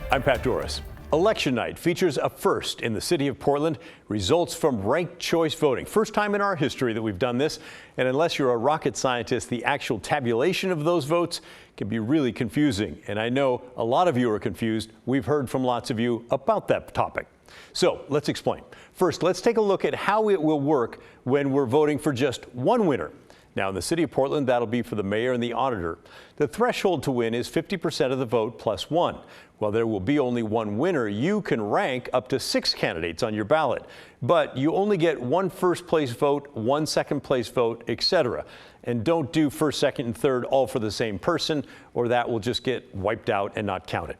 I'm Pat Doris. Election night features a first in the city of Portland, results from ranked choice voting. First time in our history that we've done this. And unless you're a rocket scientist, the actual tabulation of those votes can be really confusing. And I know a lot of you are confused. We've heard from lots of you about that topic. So let's explain. First, let's take a look at how it will work when we're voting for just one winner. Now, in the city of Portland, that'll be for the mayor and the auditor. The threshold to win is 50% of the vote plus one. While there will be only one winner, you can rank up to 6 candidates on your ballot. But you only get one first place vote, one second place vote, etc. And don't do first, second, and third all for the same person, or that will just get wiped out and not counted.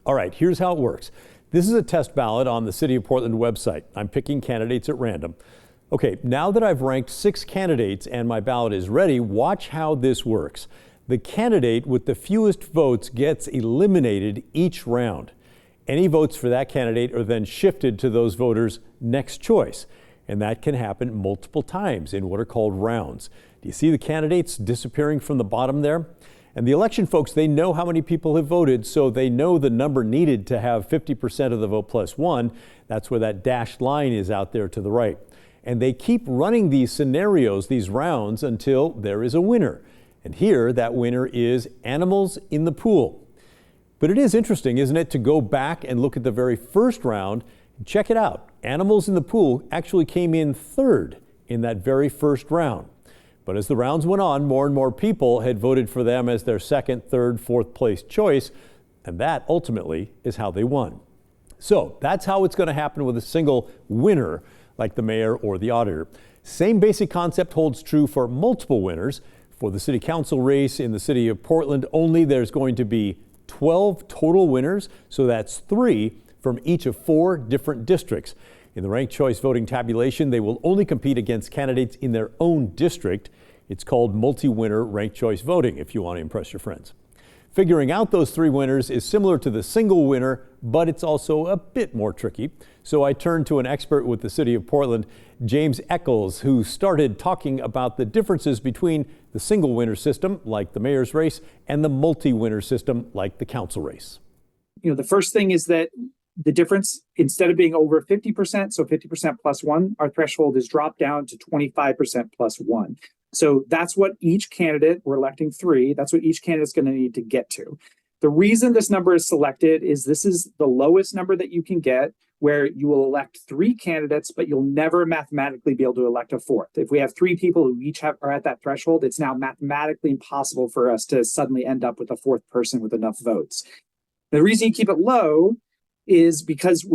All right, here's how it works. This is a test ballot on the City of Portland website. I'm picking candidates at random. Okay, now that I've ranked 6 candidates and my ballot is ready, watch how this works. The candidate with the fewest votes gets eliminated each round. Any votes for that candidate are then shifted to those voters' next choice. And that can happen multiple times in what are called rounds. Do you see the candidates disappearing from the bottom there? And the election folks, they know how many people have voted, so they know the number needed to have 50% of the vote plus one. That's where that dashed line is out there to the right. And they keep running these scenarios, these rounds, until there is a winner. And here, that winner is animals in the pool. But it is interesting, isn't it, to go back and look at the very first round. Check it out. Animals in the pool actually came in third in that very first round. But as the rounds went on, more and more people had voted for them as their second, third, fourth place choice. And that ultimately is how they won. So that's how it's going to happen with a single winner, like the mayor or the auditor. Same basic concept holds true for multiple winners. For the city council race in the city of Portland only, there's going to be 12 total winners, so that's 3 from each of 4 different districts. In the ranked choice voting tabulation, they will only compete against candidates in their own district. It's called multi-winner ranked choice voting if you want to impress your friends. Figuring out those 3 winners is similar to the single winner, but it's also a bit more tricky. So I turned to an expert with the city of Portland, James Eccles, who started talking about the differences between the single winner system, like the mayor's race, and the multi-winner system, like the council race. The first thing is that the difference, instead of being over 50%, so 50% plus one, our threshold is dropped down to 25% plus one. So that's what each candidate, we're electing 3, that's what each candidate's going to need to get to. The reason this number is selected is this is the lowest number that you can get, where you will elect 3 candidates, but you'll never mathematically be able to elect a 4th. If we have 3 people who each are at that threshold, it's now mathematically impossible for us to suddenly end up with a 4th person with enough votes. The reason you keep it low is because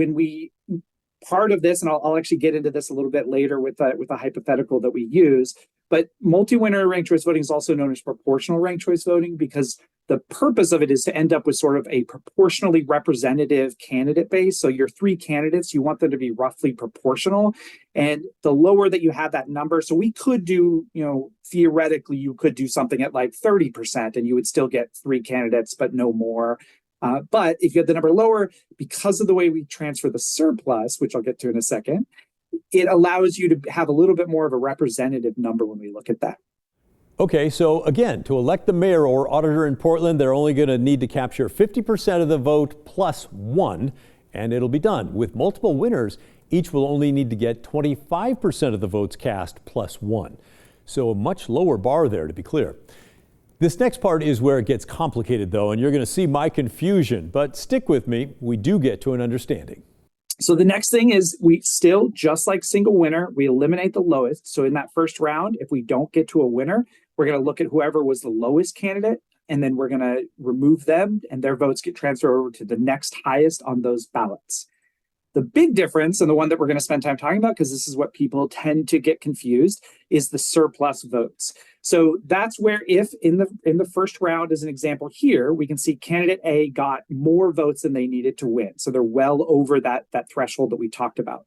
part of this, and I'll actually get into this a little bit later with a hypothetical that we use, but multi-winner ranked choice voting is also known as proportional ranked choice voting because the purpose of it is to end up with sort of a proportionally representative candidate base. So your 3 candidates, you want them to be roughly proportional. And the lower that you have that number, so we could do, theoretically, you could do something at like 30% and you would still get 3 candidates, but no more. But if you have the number lower, because of the way we transfer the surplus, which I'll get to in a second, it allows you to have a little bit more of a representative number when we look at that. Okay, so again, to elect the mayor or auditor in Portland, they're only going to need to capture 50% of the vote plus 1, and it'll be done. With multiple winners, each will only need to get 25% of the votes cast plus 1. So a much lower bar there, to be clear. This next part is where it gets complicated, though, and you're going to see my confusion, but stick with me. We do get to an understanding. So the next thing is we still, just like single winner, we eliminate the lowest. So in that first round, if we don't get to a winner, we're going to look at whoever was the lowest candidate, and then we're going to remove them, and their votes get transferred over to the next highest on those ballots. The big difference, and the one that we're going to spend time talking about, because this is what people tend to get confused, is the surplus votes. So that's where if in the first round, as an example here, we can see candidate A got more votes than they needed to win. So they're well over that threshold that we talked about.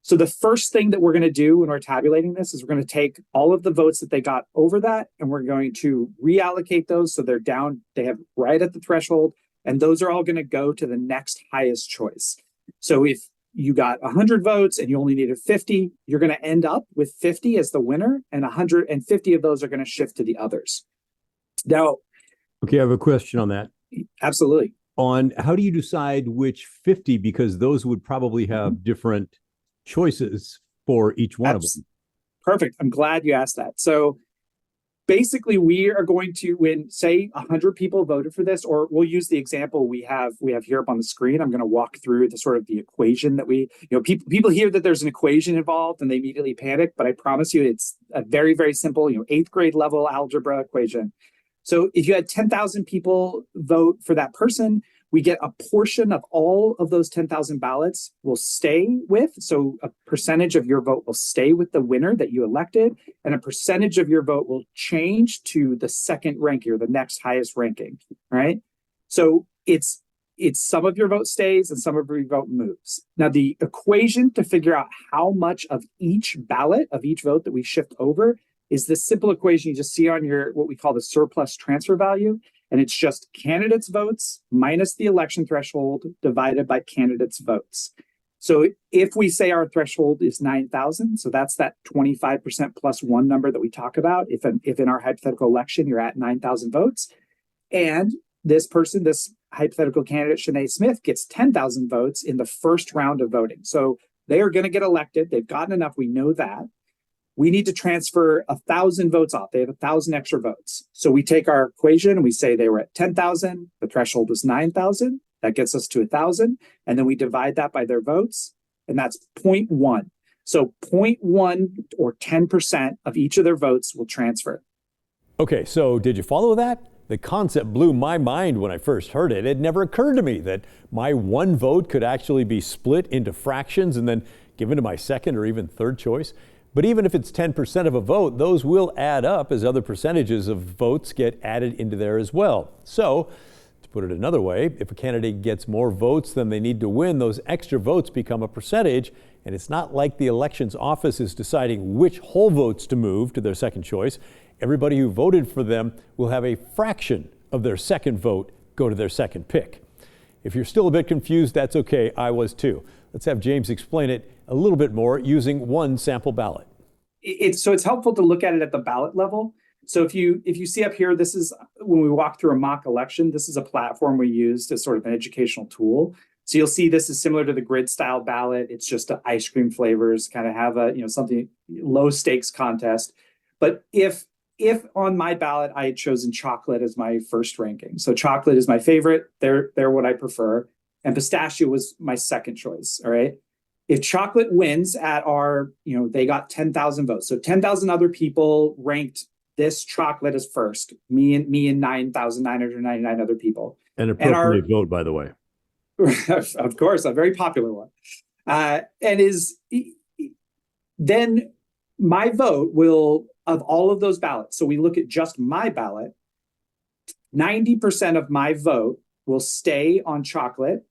So the first thing that we're going to do when we're tabulating this is we're going to take all of the votes that they got over that, and we're going to reallocate those so they're down, they have right at the threshold, and those are all going to go to the next highest choice. So if you got 100 votes and you only needed 50, you're going to end up with 50 as the winner, and 150 of those are going to shift to the others. Now, okay, I have a question on that. Absolutely. on how do you decide which 50, because those would probably have different choices for each one of them. Perfect. I'm glad you asked that. So basically, we are going to, when say 100 people voted for this, or we'll use the example we have here up on the screen. I'm going to walk through the sort of the equation that people hear that there's an equation involved and they immediately panic, but I promise you it's a very, very simple, 8th grade level algebra equation. So if you had 10,000 people vote for that person, we get a portion of all of those 10,000 ballots will stay with. So a percentage of your vote will stay with the winner that you elected, and a percentage of your vote will change to the second ranking or the next highest ranking, right? So it's some of your vote stays and some of your vote moves. Now, the equation to figure out how much of each ballot, of each vote that we shift over, is this simple equation you just see on your, what we call the surplus transfer value. And it's just candidates' votes minus the election threshold divided by candidates' votes. So if we say our threshold is 9,000, so that's that 25% plus one number that we talk about. If in our hypothetical election, you're at 9,000 votes, and this person, this hypothetical candidate, Shanae Smith, gets 10,000 votes in the first round of voting. So they are going to get elected. They've gotten enough. We know that. We need to transfer 1,000 votes off. They have 1,000 extra votes. So we take our equation and we say they were at 10,000. The threshold was 9,000. That gets us to 1,000. And then we divide that by their votes. And that's 0.1. So 0.1 or 10% of each of their votes will transfer. Okay, so did you follow that? The concept blew my mind when I first heard it. It never occurred to me that my one vote could actually be split into fractions and then given to my second or even third choice. But even if it's 10% of a vote, those will add up as other percentages of votes get added into there as well. So, to put it another way, if a candidate gets more votes than they need to win, those extra votes become a percentage, and it's not like the elections office is deciding which whole votes to move to their second choice. Everybody who voted for them will have a fraction of their second vote go to their second pick. If you're still a bit confused, that's okay. I was too. Let's have James explain it a little bit more using one sample ballot. It's helpful to look at it at the ballot level. So if you see up here, this is when we walk through a mock election. This is a platform we used as sort of an educational tool. So you'll see this is similar to the grid style ballot. It's just ice cream flavors, kind of have a something low stakes contest. But if on my ballot I had chosen chocolate as my first ranking, so chocolate is my favorite. They're what I prefer, and pistachio was my second choice. All right. If chocolate wins at our, they got 10,000 votes. So 10,000 other people ranked this chocolate as first, me and 9,999 other people. An appropriate vote, by the way. Of course, a very popular one. Then my vote will, of all of those ballots, so we look at just my ballot, 90% of my vote will stay on chocolate,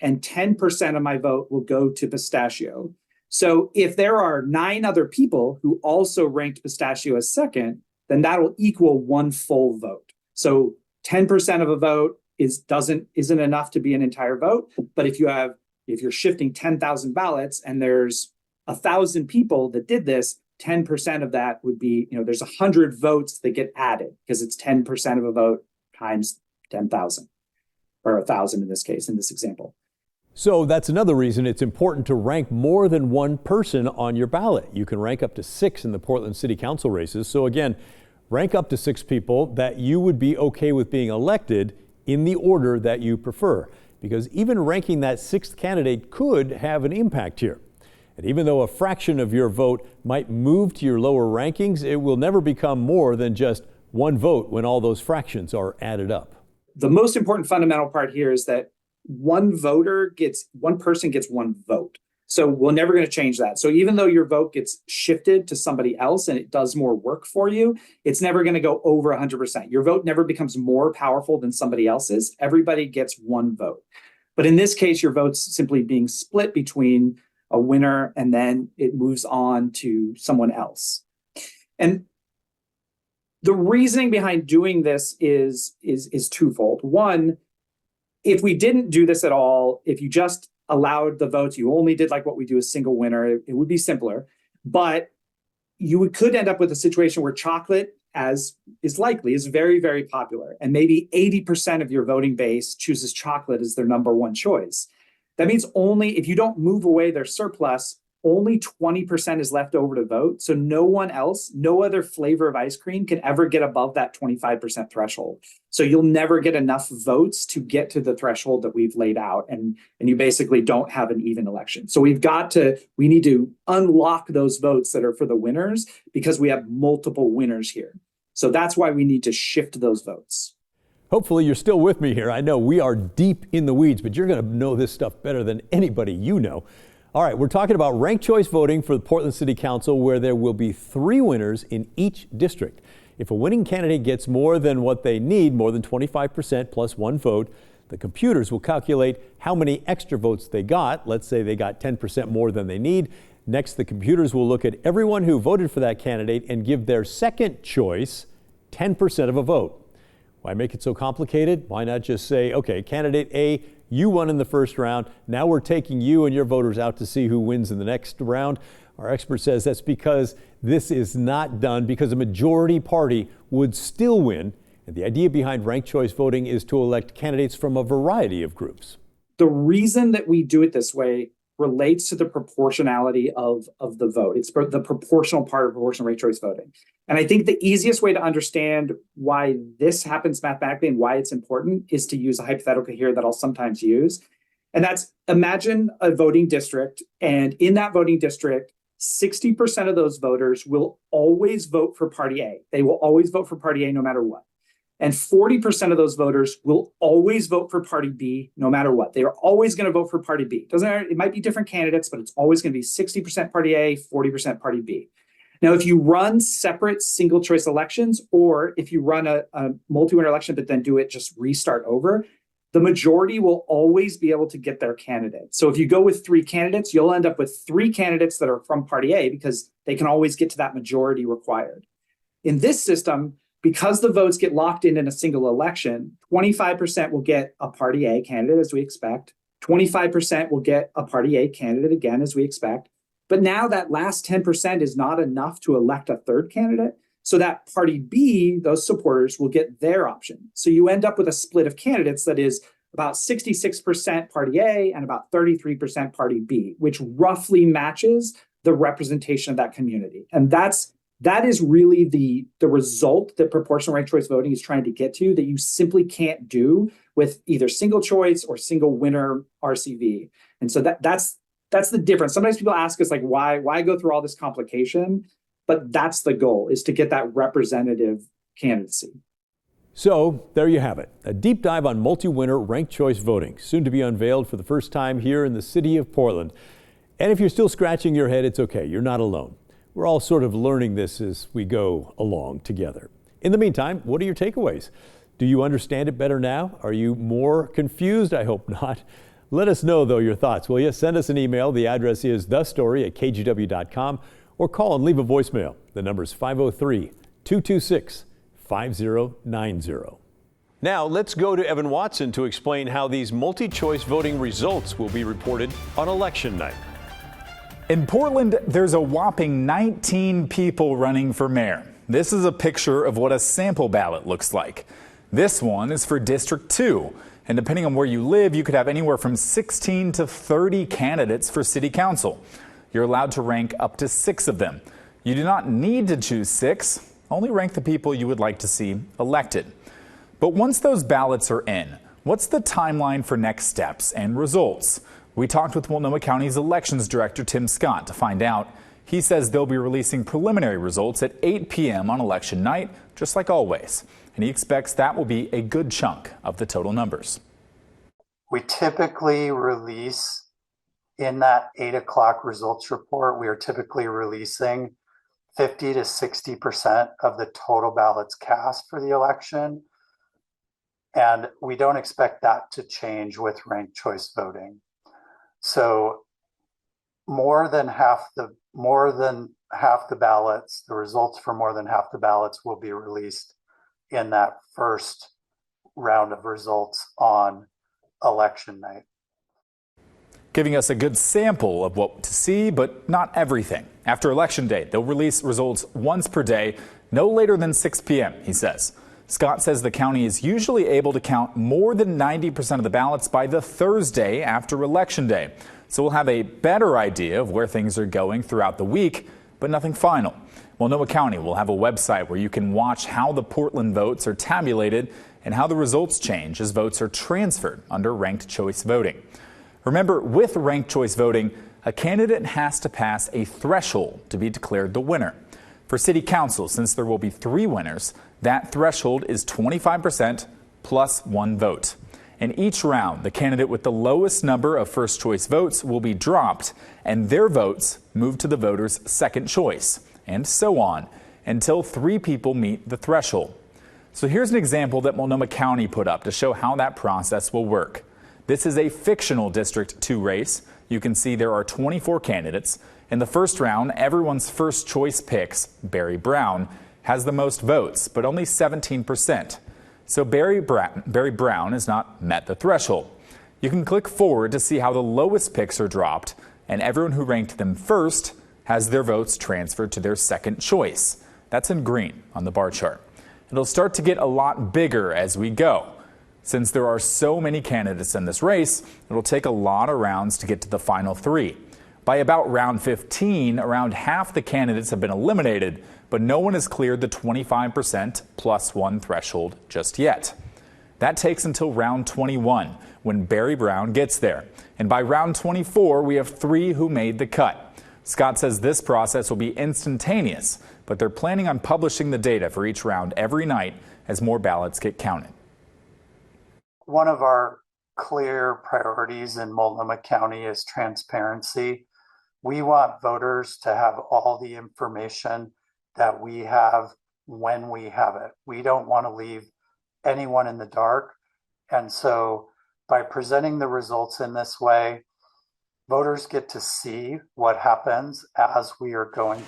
and 10% of my vote will go to pistachio. So if there are 9 other people who also ranked pistachio as second, then that'll equal one full vote. So 10% of a vote isn't enough to be an entire vote. But if you're shifting 10,000 ballots and there's 1,000 people that did this, 10% of that would be, there's 100 votes that get added because it's 10% of a vote times 10,000 or 1,000 in this case, in this example. So that's another reason it's important to rank more than one person on your ballot. You can rank up to 6 in the Portland City Council races. So again, rank up to 6 people that you would be okay with being elected in the order that you prefer, because even ranking that 6th candidate could have an impact here. And even though a fraction of your vote might move to your lower rankings, it will never become more than just one vote when all those fractions are added up. The most important fundamental part here is that one person gets one vote. So we're never going to change that. So even though your vote gets shifted to somebody else and it does more work for you, it's never going to go over 100%. Your vote never becomes more powerful than somebody else's. Everybody gets one vote. But in this case, your vote's simply being split between a winner and then it moves on to someone else. And the reasoning behind doing this is twofold. One, if we didn't do this at all, if you just allowed the votes, you only did like what we do, a single winner, it would be simpler. But you could end up with a situation where chocolate as is likely, is very, very popular. And maybe 80% of your voting base chooses chocolate as their number one choice. That means only if you don't move away their surplus, only 20% is left over to vote. So no one else, no other flavor of ice cream can ever get above that 25% threshold. So you'll never get enough votes to get to the threshold that we've laid out. And you basically don't have an even election. So we need to unlock those votes that are for the winners because we have multiple winners here. So that's why we need to shift those votes. Hopefully you're still with me here. I know we are deep in the weeds, but you're going to know this stuff better than anybody you know. All right, we're talking about ranked choice voting for the Portland City Council, where there will be 3 winners in each district. If a winning candidate gets more than what they need, more than 25% plus 1 vote, the computers will calculate how many extra votes they got. Let's say they got 10% more than they need. Next, the computers will look at everyone who voted for that candidate and give their second choice 10% of a vote. Why make it so complicated? Why not just say, okay, candidate A, you won in the first round. Now we're taking you and your voters out to see who wins in the next round. Our expert says that's because this is not done because a majority party would still win. And the idea behind ranked choice voting is to elect candidates from a variety of groups. The reason that we do it this way relates to the proportionality of the vote. It's the proportional part of proportional ranked choice voting. And I think the easiest way to understand why this happens mathematically and why it's important is to use a hypothetical here that I'll sometimes use. And that's, imagine a voting district, and in that voting district, 60% of those voters will always vote for party A. They will always vote for party A no matter what. And 40% of those voters will always vote for party B no matter what. They are always going to vote for party B. Doesn't matter, it might be different candidates, but it's always going to be 60% party A, 40% party B. Now, if you run separate single choice elections, or if you run a multi-winner election, but then do it just restart over, the majority will always be able to get their candidate. So if you go with 3 candidates, you'll end up with 3 candidates that are from party A because they can always get to that majority required. In this system, because the votes get locked in a single election, 25% will get a party A candidate as we expect. 25% will get a party A candidate again as we expect. But now that last 10% is not enough to elect a third candidate. So that party B, those supporters, will get their option. So you end up with a split of candidates that is about 66% party A and about 33% party B, which roughly matches the representation of that community. And that is really the result that proportional ranked choice voting is trying to get to, that you simply can't do with either single choice or single winner RCV. And so that's the difference. Sometimes people ask us, like, why go through all this complication? But that's the goal, is to get that representative candidacy. So there you have it, a deep dive on multi-winner ranked choice voting, soon to be unveiled for the first time here in the city of Portland. And if you're still scratching your head, it's okay, you're not alone. We're all sort of learning this as we go along together. In the meantime, what are your takeaways? Do you understand it better now? Are you more confused? I hope not. Let us know, though, your thoughts, will you? Send us an email. The address is thestory@kgw.com, or call and leave a voicemail. The number is 503-226-5090. Now, let's go to Evan Watson to explain how these multi-choice voting results will be reported on election night. In Portland, there's a whopping 19 people running for mayor. This is a picture of what a sample ballot looks like. This one is for District 2. And depending on where you live, you could have anywhere from 16 to 30 candidates for city council. You're allowed to rank up to 6 of them. You do not need to choose 6, only rank the people you would like to see elected. But once those ballots are in, what's the timeline for next steps and results? We talked with Multnomah County's elections director, Tim Scott, to find out. He says they'll be releasing preliminary results at 8 p.m. on election night, just like always. And he expects that will be a good chunk of the total numbers. We typically release in that 8 o'clock results report, we are typically releasing 50 to 60% of the total ballots cast for the election. And we don't expect that to change with ranked choice voting. So more than half the ballots, the results for more than half the ballots will be released in that first round of results on election night. Giving us a good sample of what to see, but not everything. After Election Day, they'll release results once per day, no later than 6 p.m., he says. Scott says the county is usually able to count more than 90% of the ballots by the Thursday after Election Day. So we'll have a better idea of where things are going throughout the week, but nothing final. Multnomah County will have a website where you can watch how the Portland votes are tabulated and how the results change as votes are transferred under ranked choice voting. Remember, with ranked choice voting, a candidate has to pass a threshold to be declared the winner. For city council, since there will be 3 winners, that threshold is 25% plus 1 vote. In each round, the candidate with the lowest number of first choice votes will be dropped, and their votes move to the voter's second choice, and so on, until 3 people meet the threshold. So here's an example that Multnomah County put up to show how that process will work. This is a fictional District 2 race. You can see there are 24 candidates. In the first round, everyone's first choice picks, Barry Brown, has the most votes, but only 17%. So Barry Brown has not met the threshold. You can click forward to see how the lowest picks are dropped, and everyone who ranked them first has their votes transferred to their second choice. That's in green on the bar chart. It'll start to get a lot bigger as we go. Since there are so many candidates in this race, it'll take a lot of rounds to get to the final 3. By about round 15, around half the candidates have been eliminated, but no one has cleared the 25% plus 1 threshold just yet. That takes until round 21, when Barry Brown gets there. And by round 24, we have 3 who made the cut. Scott says this process will be instantaneous, but they're planning on publishing the data for each round every night as more ballots get counted. One of our clear priorities in Multnomah County is transparency. We want voters to have all the information that we have when we have it. We don't want to leave anyone in the dark. And so by presenting the results in this way, voters get to see what happens as we are going.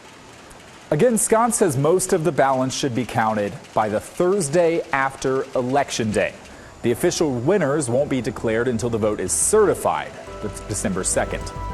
Again, Scott says most of the ballots should be counted by the Thursday after Election Day. The official winners won't be declared until the vote is certified, December 2nd.